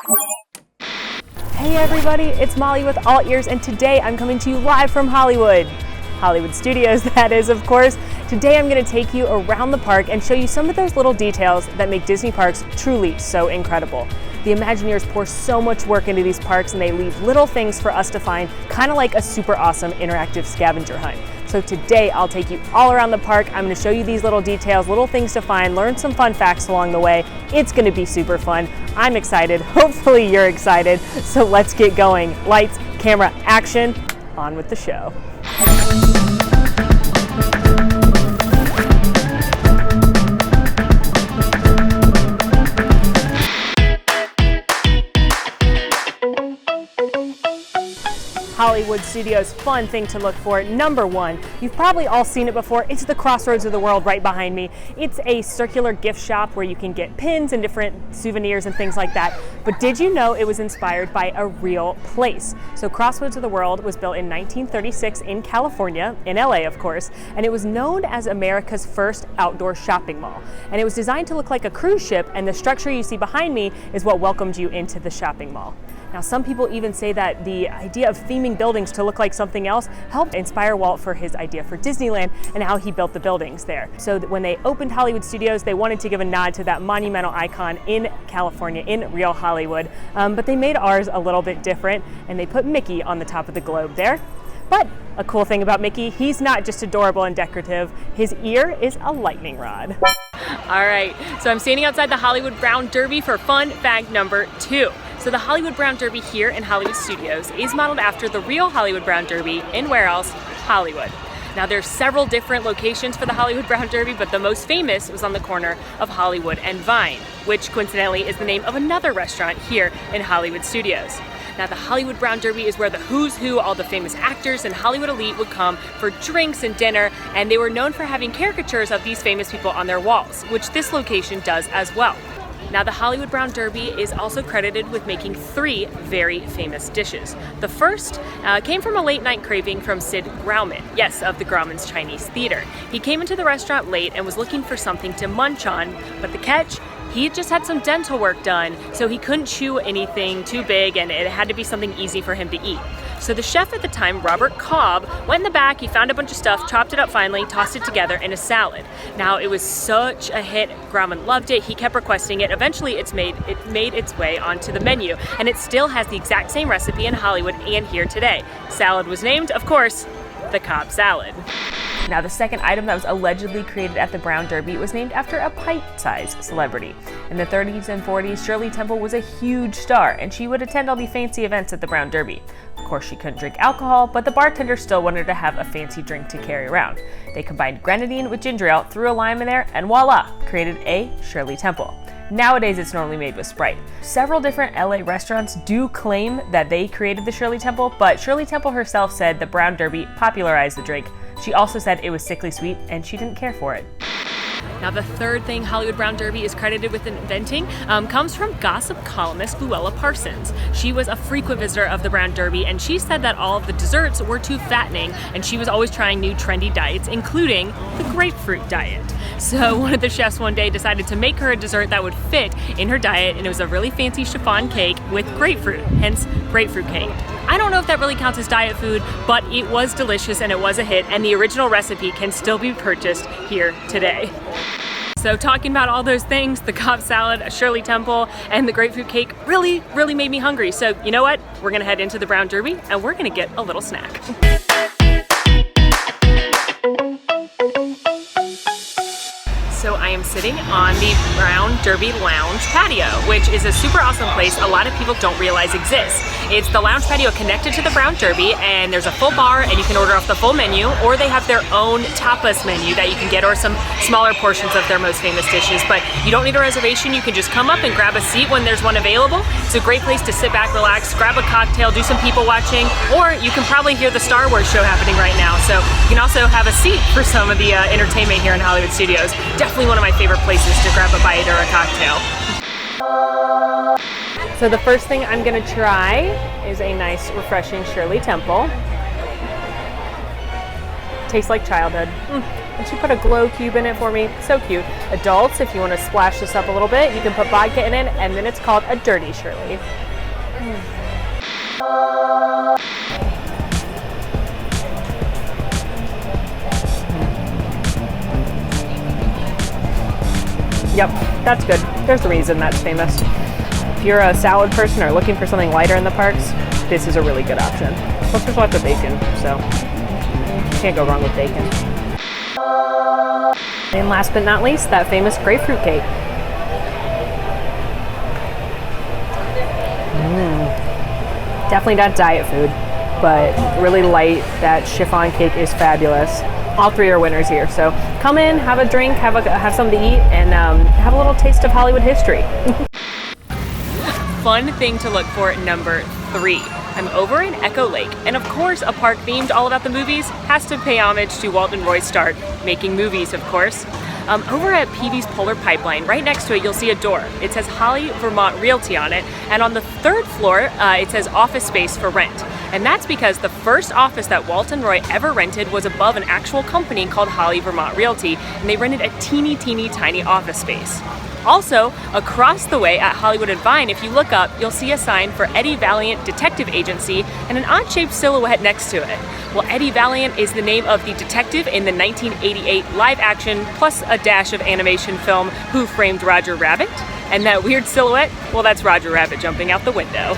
Hey everybody, it's Molly with All Ears, and today I'm coming to you live from Hollywood Studios, that is, of course. Today I'm going to take you around the park and show you some of those little details that make Disney parks truly so incredible. The Imagineers pour so much work into these parks, and they leave little things for us to find, kind of like a super awesome interactive scavenger hunt. So today I'll take you all around the park. I'm going to show you these little details, little things to find, learn some fun facts along the way. It's going to be super fun. I'm excited. Hopefully you're excited. So let's get going. Lights, camera, action. On with the show. Hollywood Studios' fun thing to look for. Number one, you've probably all seen it before. It's the Crossroads of the world right behind me. It's a circular gift shop where you can get pins and different souvenirs and things like that. But did you know it was inspired by a real place? So Crossroads of the World was built in 1936 in California, in LA of course, and it was known as America's first outdoor shopping mall. And it was designed to look like a cruise ship, and the structure you see behind me is what welcomed you into the shopping mall. Now, some people even say that the idea of theming buildings to look like something else helped inspire Walt for his idea for Disneyland and how he built the buildings there. So that when they opened Hollywood Studios, they wanted to give a nod to that monumental icon in California, in real Hollywood. But they made ours a little bit different, and they put Mickey on the top of the globe there. But a cool thing about Mickey, he's not just adorable and decorative. His ear is a lightning rod. All right, so I'm standing outside the Hollywood Brown Derby for fun fact number 2. So the Hollywood Brown Derby here in Hollywood Studios is modeled after the real Hollywood Brown Derby in where else? Hollywood. Now there's several different locations for the Hollywood Brown Derby, but the most famous was on the corner of Hollywood and Vine, which coincidentally is the name of another restaurant here in Hollywood Studios. Now the Hollywood Brown Derby is where the who's who, all the famous actors and Hollywood elite would come for drinks and dinner, and they were known for having caricatures of these famous people on their walls, which this location does as well. Now the Hollywood Brown Derby is also credited with making 3 very famous dishes. The first came from a late night craving from Sid Grauman, yes, of the Grauman's Chinese Theater. He came into the restaurant late and was looking for something to munch on, but the catch? He had just had some dental work done, so he couldn't chew anything too big, and it had to be something easy for him to eat. So the chef at the time, Robert Cobb, went in the back, he found a bunch of stuff, chopped it up finely, tossed it together in a salad. Now it was such a hit, Grauman loved it, he kept requesting it. Eventually it made its way onto the menu, and it still has the exact same recipe in Hollywood and here today. Salad was named, of course, the Cobb salad. Now, the second item that was allegedly created at the Brown Derby was named after a pint-sized celebrity. In the 30s and 40s, Shirley Temple was a huge star, and she would attend all the fancy events at the Brown Derby. Of course, she couldn't drink alcohol, but the bartender still wanted to have a fancy drink to carry around. They combined grenadine with ginger ale, threw a lime in there, and voila, created a Shirley Temple. Nowadays, it's normally made with Sprite. Several different LA restaurants do claim that they created the Shirley Temple, but Shirley Temple herself said the Brown Derby popularized the drink. She also said it was sickly sweet, and she didn't care for it. Now, the third thing Hollywood Brown Derby is credited with inventing comes from gossip columnist Luella Parsons. She was a frequent visitor of the Brown Derby, and she said that all of the desserts were too fattening, and she was always trying new trendy diets, including the grapefruit diet. So one of the chefs one day decided to make her a dessert that would fit in her diet, and it was a really fancy chiffon cake with grapefruit, hence grapefruit cake. I don't know if that really counts as diet food, but it was delicious and it was a hit, and the original recipe can still be purchased here today. So talking about all those things, the Cobb salad, a Shirley Temple, and the grapefruit cake really made me hungry. So you know what? We're gonna head into the Brown Derby and we're gonna get a little snack. So I am sitting on the Brown Derby Lounge patio, which is a super awesome place a lot of people don't realize exists. It's the lounge patio connected to the Brown Derby, and there's a full bar and you can order off the full menu, or they have their own tapas menu that you can get, or some smaller portions of their most famous dishes. But you don't need a reservation, you can just come up and grab a seat when there's one available. It's a great place to sit back, relax, grab a cocktail, do some people watching, or you can probably hear the Star Wars show happening right now. So you can also have a seat for some of the entertainment here in Hollywood Studios. Definitely one of my favorite places to grab a bite or a cocktail. So the first thing I'm gonna try is a nice refreshing Shirley Temple. Tastes like childhood. And she put a glow cube in it for me. So cute. Adults, if you want to splash this up a little bit, you can put vodka in it, and then it's called a Dirty Shirley. Yep, that's good. There's a reason that's famous. If you're a salad person or looking for something lighter in the parks, this is a really good option. Plus there's lots of bacon, so can't go wrong with bacon. And last but not least, that famous grapefruit cake. Definitely not diet food, but really light. That chiffon cake is fabulous. All three are winners here. So come in, have a drink, have something to eat, and have a little taste of Hollywood history. Fun thing to look for, number 3. I'm over in Echo Lake, and of course a park themed all about the movies has to pay homage to Walt and Roy's start making movies, of course. Over at Peavy's Polar Pipeline, right next to it, you'll see a door. It says Holly Vermont Realty on it, and on the 3rd floor, it says office space for rent. And that's because the first office that Walt and Roy ever rented was above an actual company called Holly Vermont Realty, and they rented a teeny tiny office space. Also, across the way at Hollywood and Vine, if you look up, you'll see a sign for Eddie Valiant Detective Agency and an odd-shaped silhouette next to it. Well, Eddie Valiant is the name of the detective in the 1988 live-action plus a dash of animation film Who Framed Roger Rabbit? And that weird silhouette, well, that's Roger Rabbit jumping out the window.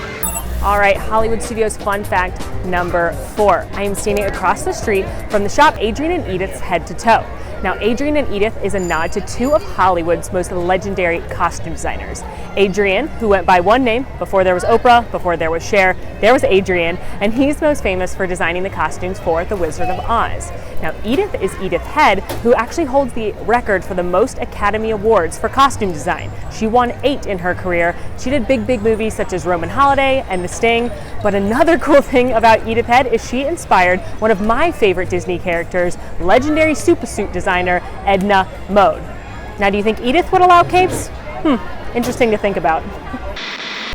All right, Hollywood Studios fun fact number 4. I am standing across the street from the shop Adrian and Edith's Head to Toe. Now, Adrian and Edith is a nod to 2 of Hollywood's most legendary costume designers. Adrian, who went by one name, before there was Oprah, before there was Cher, there was Adrian, and he's most famous for designing the costumes for The Wizard of Oz. Now, Edith is Edith Head, who actually holds the record for the most Academy Awards for costume design. She won 8 in her career. She did big movies such as Roman Holiday and The Sting, but another cool thing about Edith Head is she inspired one of my favorite Disney characters, legendary supersuit designer Edna Mode. Now, do you think Edith would allow capes? Interesting to think about.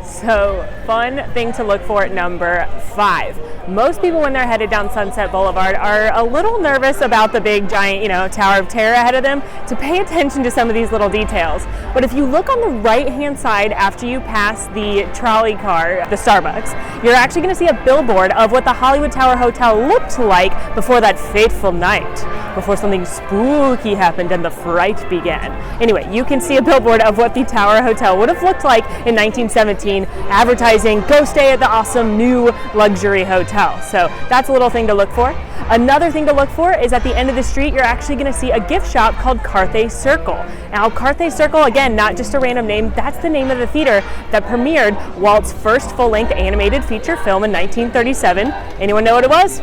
So, fun thing to look for, number 5. Most people when they're headed down Sunset Boulevard are a little nervous about the big giant, Tower of Terror ahead of them, to pay attention to some of these little details. But if you look on the right-hand side after you pass the trolley car, the Starbucks, you're actually going to see a billboard of what the Hollywood Tower Hotel looked like before that fateful night, before something spooky happened and the fright began. Anyway, you can see a billboard of what the Tower Hotel would have looked like in 1917, advertising, go stay at the awesome new luxury hotel. So that's a little thing to look for. Another thing to look for is at the end of the street, you're actually going to see a gift shop called Carthay Circle. Now, Carthay Circle, again, not just a random name, that's the name of the theater that premiered Walt's first full-length animated feature film in 1937. Anyone know what it was?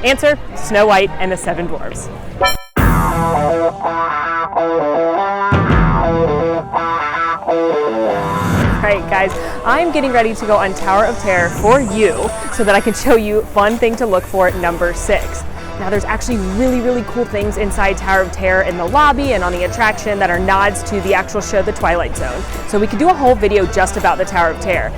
Answer, Snow White and the Seven Dwarfs. Alright guys, I'm getting ready to go on Tower of Terror for you so that I can show you fun thing to look for, number 6. Now there's actually really cool things inside Tower of Terror in the lobby and on the attraction that are nods to the actual show, The Twilight Zone. So we could do a whole video just about the Tower of Terror.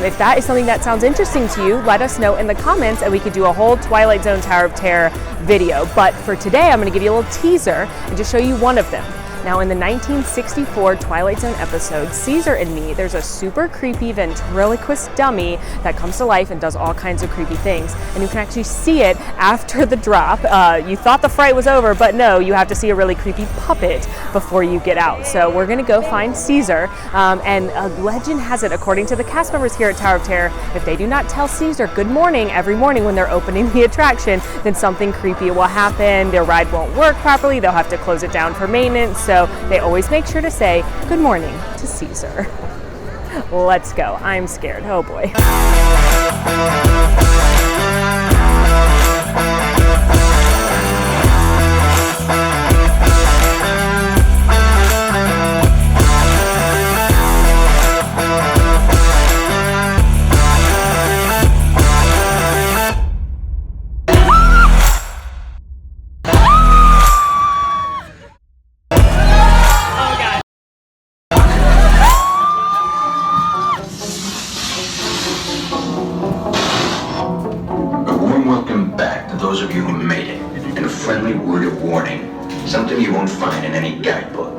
If that is something that sounds interesting to you, let us know in the comments and we could do a whole Twilight Zone Tower of Terror video. But for today, I'm going to give you a little teaser and just show you one of them. Now, in the 1964 Twilight Zone episode, Caesar and Me, there's a super creepy ventriloquist dummy that comes to life and does all kinds of creepy things. And you can actually see it after the drop. You thought the fright was over, but no, you have to see a really creepy puppet before you get out. So we're gonna go find Caesar. And a legend has it, according to the cast members here at Tower of Terror, if they do not tell Caesar good morning every morning when they're opening the attraction, then something creepy will happen. Their ride won't work properly. They'll have to close it down for maintenance. So they always make sure to say good morning to Caesar. Let's go. I'm scared. Oh boy. Those of you who made it, and a friendly Warning, something you won't find in any guidebook.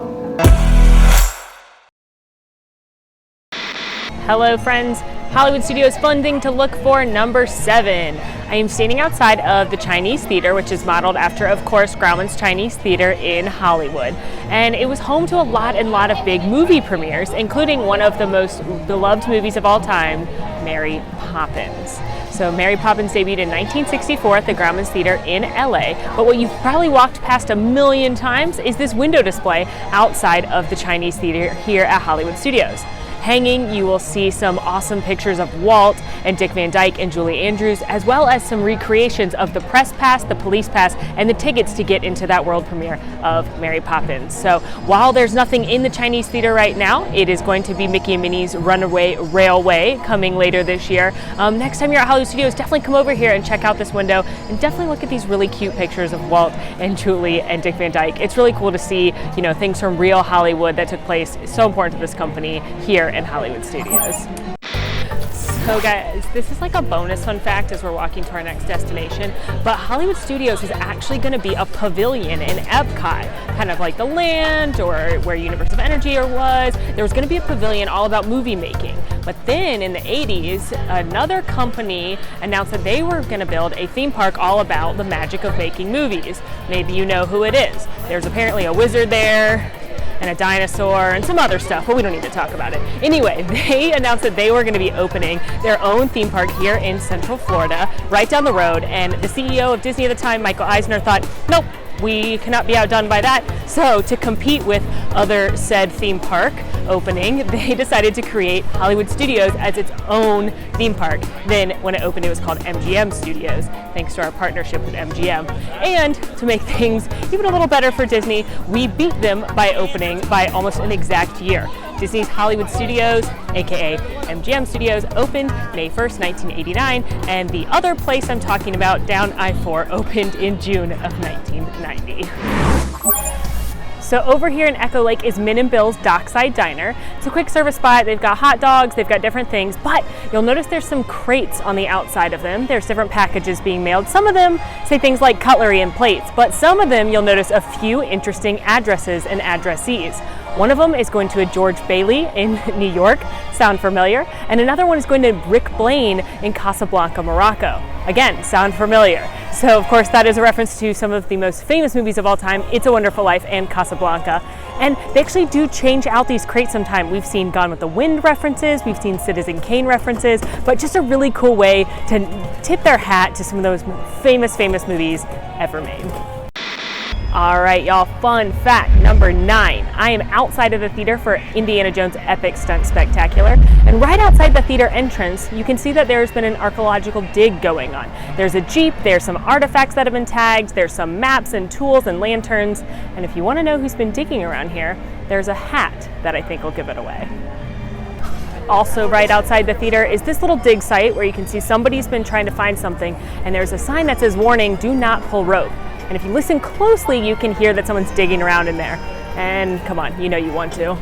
Hello friends, Hollywood Studios funding to look for number 7. I am standing outside of the Chinese Theater, which is modeled after, of course, Grauman's Chinese Theater in Hollywood. And it was home to a lot of big movie premieres, including one of the most beloved movies of all time, Mary Poppins. So Mary Poppins debuted in 1964 at the Grauman's Theater in LA, but what you've probably walked past a million times is this window display outside of the Chinese Theater here at Hollywood Studios. Hanging, you will see some awesome pictures of Walt and Dick Van Dyke and Julie Andrews, as well as some recreations of the press pass, the police pass, and the tickets to get into that world premiere of Mary Poppins. So while there's nothing in the Chinese Theater right now, it is going to be Mickey and Minnie's Runaway Railway coming later this year. Next time you're at Hollywood Studios, definitely come over here and check out this window, and definitely look at these really cute pictures of Walt and Julie and Dick Van Dyke. It's really cool to see, you know, things from real Hollywood that took place, so important to this company here in Hollywood Studios. So guys, this is like a bonus fun fact as we're walking to our next destination, but Hollywood Studios is actually going to be a pavilion in Epcot, kind of like the Land or where Universe of Energy was. There was going to be a pavilion all about movie making, but then in the 80s, another company announced that they were going to build a theme park all about the magic of making movies. Maybe you know who it is. There's apparently a wizard there, and a dinosaur, and some other stuff, but we don't need to talk about it. Anyway, they announced that they were going to be opening their own theme park here in Central Florida, right down the road, and the CEO of Disney at the time, Michael Eisner, thought, nope, we cannot be outdone by that. So to compete with other said theme park opening, they decided to create Hollywood Studios as its own theme park. Then when it opened, it was called MGM Studios, thanks to our partnership with MGM. And to make things even a little better for Disney, we beat them by opening by almost an exact year. Disney's Hollywood Studios, aka MGM Studios, opened May 1st, 1989, and the other place I'm talking about, down I-4, opened in June of 1990. So over here in Echo Lake is Min and Bill's Dockside Diner. It's a quick service spot. They've got hot dogs, they've got different things, but you'll notice there's some crates on the outside of them. There's different packages being mailed. Some of them say things like cutlery and plates, but some of them you'll notice a few interesting addresses and addressees. One of them is going to a George Bailey in New York, sound familiar? And another one is going to Rick Blaine in Casablanca, Morocco. Again, sound familiar. So of course that is a reference to some of the most famous movies of all time, It's a Wonderful Life and Casablanca. And they actually do change out these crates sometime. We've seen Gone with the Wind references, we've seen Citizen Kane references, but just a really cool way to tip their hat to some of those famous movies ever made. All right, y'all, fun fact number 9. I am outside of the theater for Indiana Jones Epic Stunt Spectacular, and right outside the theater entrance, you can see that there's been an archaeological dig going on. There's a Jeep, there's some artifacts that have been tagged, there's some maps and tools and lanterns, and if you want to know who's been digging around here, there's a hat that I think will give it away. Also right outside the theater is this little dig site where you can see somebody's been trying to find something, and there's a sign that says, warning, do not pull rope. And if you listen closely, you can hear that someone's digging around in there. And come on, you know you want to.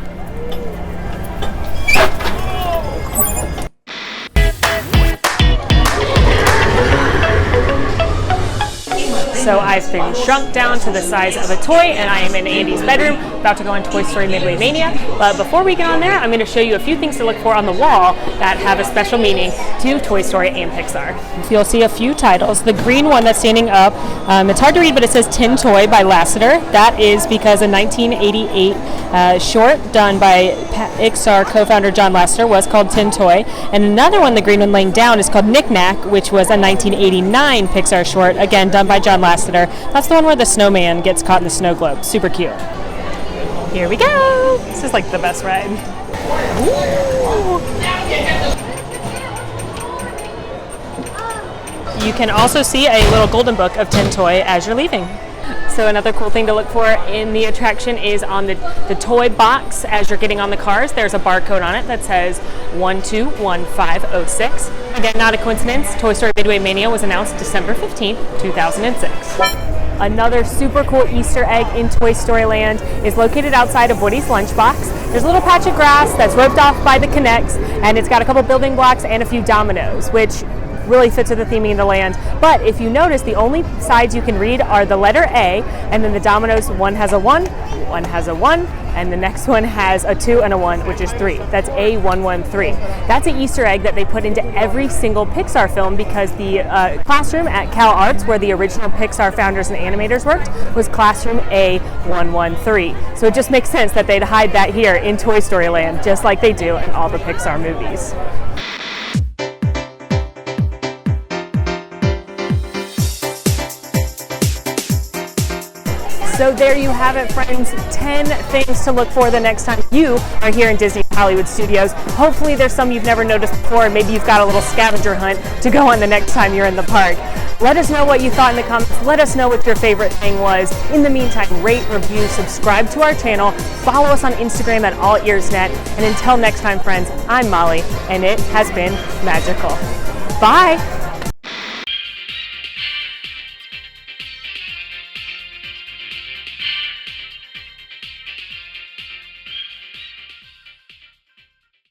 So I've been shrunk down to the size of a toy, and I am in Andy's bedroom, about to go on Toy Story Midway Mania. But before we get on there, I'm going to show you a few things to look for on the wall that have a special meaning to Toy Story and Pixar. You'll see a few titles. The green one that's standing up, it's hard to read, but it says Tin Toy by Lasseter. That is because a 1988 short done by Pixar co-founder John Lasseter was called Tin Toy. And another one, the green one laying down, is called Knick Knack, which was a 1989 Pixar short, again done by John Lasseter. That's the one where the snowman gets caught in the snow globe. Super cute. Here we go. This is like the best ride. Ooh. You can also see a little golden book of Tin Toy as you're leaving. So another cool thing to look for in the attraction is on the toy box as you're getting on the cars. There's a barcode on it that says 121506. Again, not a coincidence. Toy Story Midway Mania was announced December 15th, 2006. Another super cool Easter egg in Toy Story Land is located outside of Woody's lunchbox. There's a little patch of grass that's roped off by the Kinects, and it's got a couple building blocks and a few dominoes, which really fits with the theming of the land. But if you notice, the only sides you can read are the letter A, and then the dominoes, one has a 1, one has a 1, and the next one has a 2 and a 1, which is 3. That's A113. That's an Easter egg that they put into every single Pixar film, because the classroom at Cal Arts, where the original Pixar founders and animators worked, was classroom A113. So it just makes sense that they'd hide that here in Toy Story Land, just like they do in all the Pixar movies. So there you have it, friends. 10 things to look for the next time you are here in Disney Hollywood Studios. Hopefully there's some you've never noticed before, and maybe you've got a little scavenger hunt to go on the next time you're in the park. Let us know what you thought in the comments. Let us know what your favorite thing was. In the meantime, rate, review, subscribe to our channel, follow us on Instagram at AllEars.net, and until next time, friends, I'm Molly, and it has been magical. Bye!